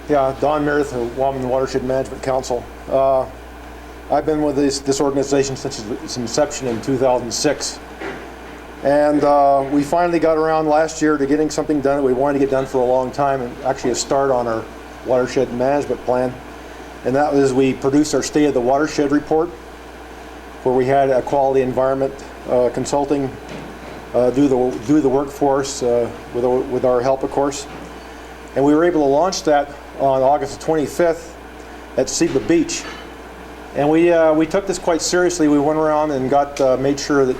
Yeah, Don Meredith of Wabamun Watershed Management Council. I've been with this organization since its inception in 2006. And we finally got around last year to getting something done that we wanted to get done for a long time, and actually a start on our watershed management plan. And that was, we produced our State of the Watershed report, where we had a quality environment consulting do the work for us with our help, of course. And we were able to launch that on August 25th at Seba Beach. And we took this quite seriously. We went around and made sure that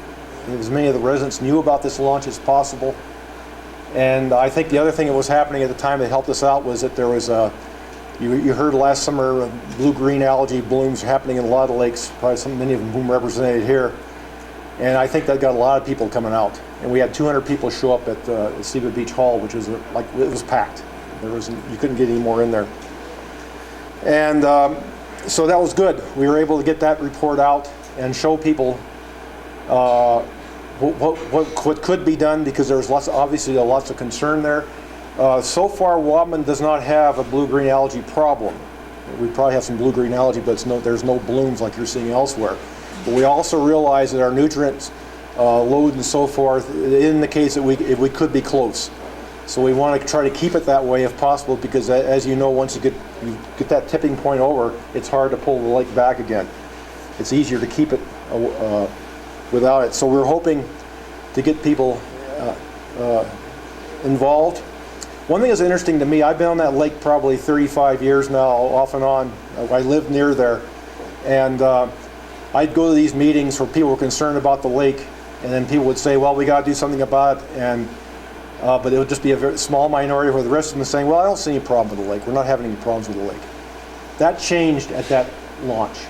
as many of the residents knew about this launch as possible. And I think the other thing that was happening at the time that helped us out was that there was you heard last summer blue-green algae blooms happening in a lot of lakes, probably many of them represented here. And I think that got a lot of people coming out. And we had 200 people show up at Seba Beach Hall, which was like, it was packed. You couldn't get any more in there. And so that was good. We were able to get that report out and show people what could be done, because there's obviously lots of concern there. So far, Wabamun does not have a blue-green algae problem. We probably have some blue-green algae, but there's no blooms like you're seeing elsewhere. But we also realize that our nutrients load and so forth indicates that we could be close. So we want to try to keep it that way if possible, because as you know, once you get that tipping point over, it's hard to pull the lake back again. It's easier to keep it without it. So we're hoping to get people involved. One thing that's interesting to me, I've been on that lake probably 35 years now, off and on. I live near there. And I'd go to these meetings where people were concerned about the lake, and then people would say, well, we got to do something about it. But it would just be a very small minority, where the rest of them are saying, well, I don't see any problem with the lake. We're not having any problems with the lake. That changed at that launch.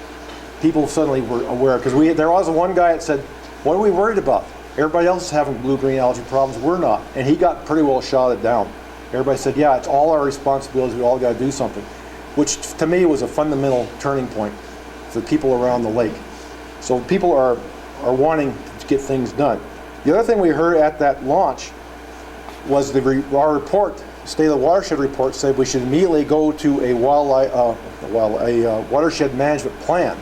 People suddenly were aware, because there was one guy that said, what are we worried about? Everybody else is having blue-green algae problems. We're not. And he got pretty well shouted down. Everybody said, yeah, it's all our responsibility. We all got to do something, which to me was a fundamental turning point for people around the lake. So people are wanting to get things done. The other thing we heard at that launch was our report, State of the Watershed report, said we should immediately go to a watershed management plan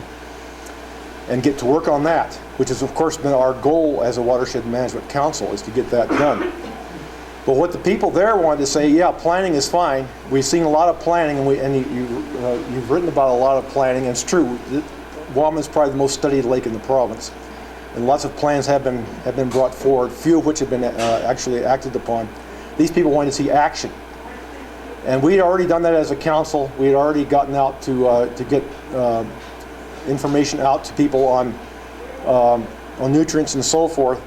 and get to work on that, which has of course been our goal as a watershed management council, is to get that done. But what the people there wanted to say, yeah, planning is fine. We've seen a lot of planning, and you've written about a lot of planning, and it's true. Wabamun is probably the most studied lake in the province, and lots of plans have been brought forward, few of which have been actually acted upon. These people wanted to see action, and we had already done that as a council. We had already gotten out to get information out to people on nutrients and so forth,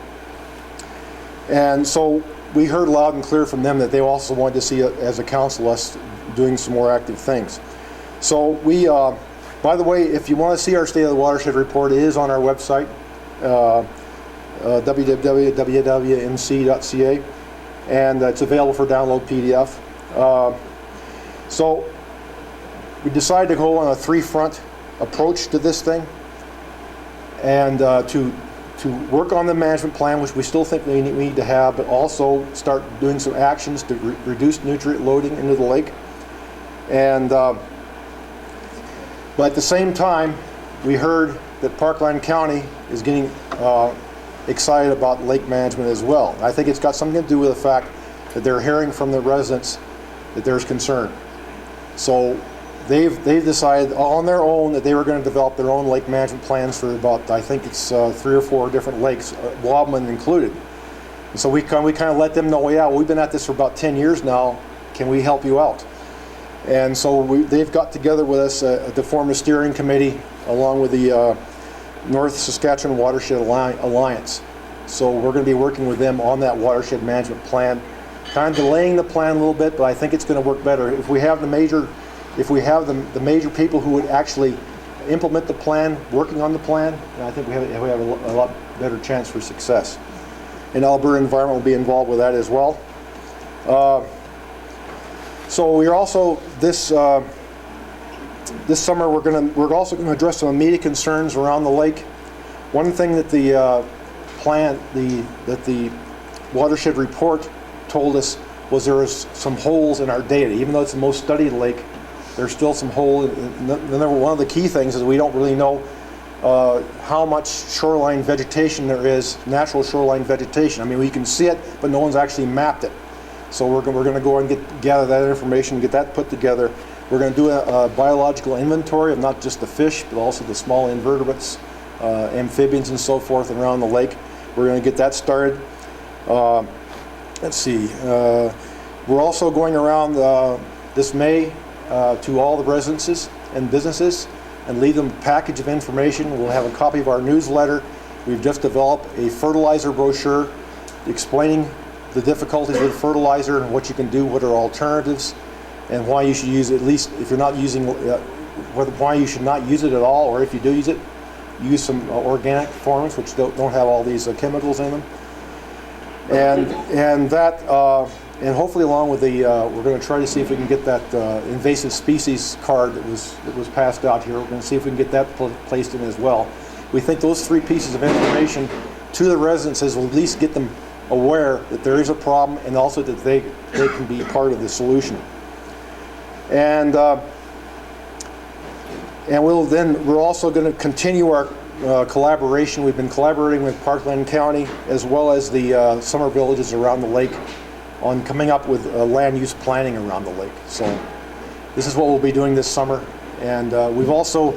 and so we heard loud and clear from them that they also wanted to see, as a council, us doing some more active things. So we, by the way, if you want to see our State of the Watershed report, it is on our website, www.wwmc.ca, and it's available for download PDF. So we decided to go on a three-front approach to this thing, and to work on the management plan, which we still think we need to have, but also start doing some actions to reduce nutrient loading into the lake. And but at the same time, we heard that Parkland County is getting excited about lake management as well. I think it's got something to do with the fact that they're hearing from the residents that there's concern. So they've decided on their own that they were going to develop their own lake management plans for about, I think it's 3 or 4 different lakes, Wabamun included. And so we kind of let them know, yeah, we've been at this for about 10 years now. Can we help you out? And so they've got together with us to form a steering committee along with the North Saskatchewan Watershed Alliance. So we're going to be working with them on that watershed management plan, kind of delaying the plan a little bit, but I think it's going to work better if we have the major people who would actually implement the plan, working on the plan. And I think we have a lot better chance for success. And Alberta Environment will be involved with that as well. So we're also this summer we're also going to address some immediate concerns around the lake. One thing that the watershed report told us was there was some holes in our data. Even though it's the most studied lake, there's still some hole. One of the key things is we don't really know how much shoreline vegetation there is, natural shoreline vegetation. I mean, we can see it, but no one's actually mapped it. So we're going to go and gather that information, get that put together. We're going to do a biological inventory of not just the fish, but also the small invertebrates, amphibians and so forth around the lake. We're going to get that started. Let's see. We're also going around this May to all the residences and businesses and leave them a package of information. We'll have a copy of our newsletter. We've just developed a fertilizer brochure explaining the difficulties with fertilizer and what you can do, what are alternatives, and why you should use it, at least if you're not using, why you should not use it at all, or if you do use it, use some organic forms which don't have all these chemicals in them. And that, and hopefully along with the, we're going to try to see if we can get that invasive species card that was passed out here. We're going to see if we can get that placed in as well. We think those 3 pieces of information to the residences will at least get them aware that there is a problem, and also that they can be part of the solution. And we're also going to continue our collaboration. We've been collaborating with Parkland County as well as the summer villages around the lake on coming up with land use planning around the lake. So this is what we'll be doing this summer. And we've also,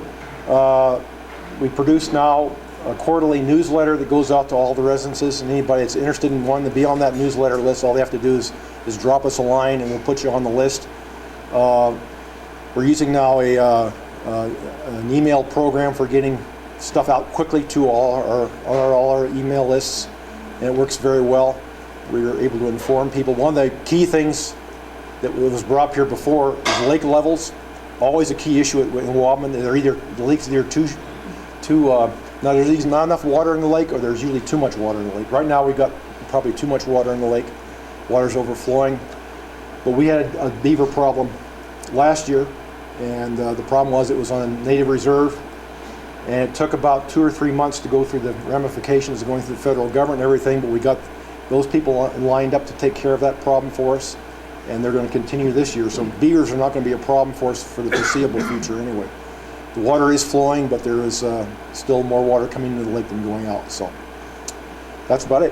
we produce now a quarterly newsletter that goes out to all the residences, and anybody that's interested in wanting to be on that newsletter list, all they have to do is drop us a line and we'll put you on the list. We're using now an email program for getting stuff out quickly to all our email lists, and it works very well. We are able to inform people. One of the key things that was brought up here before is lake levels. Always a key issue in Wabamun. The lake's either there's not enough water in the lake, or there's usually too much water in the lake. Right now we've got probably too much water in the lake. Water's overflowing. But we had a beaver problem last year, and the problem was it was on a native reserve, and it took about 2 or 3 months to go through the ramifications of going through the federal government and everything, but we got those people lined up to take care of that problem for us, and they're going to continue this year. So beavers are not going to be a problem for us for the foreseeable future anyway. The water is flowing, but there is still more water coming into the lake than going out. So that's about it.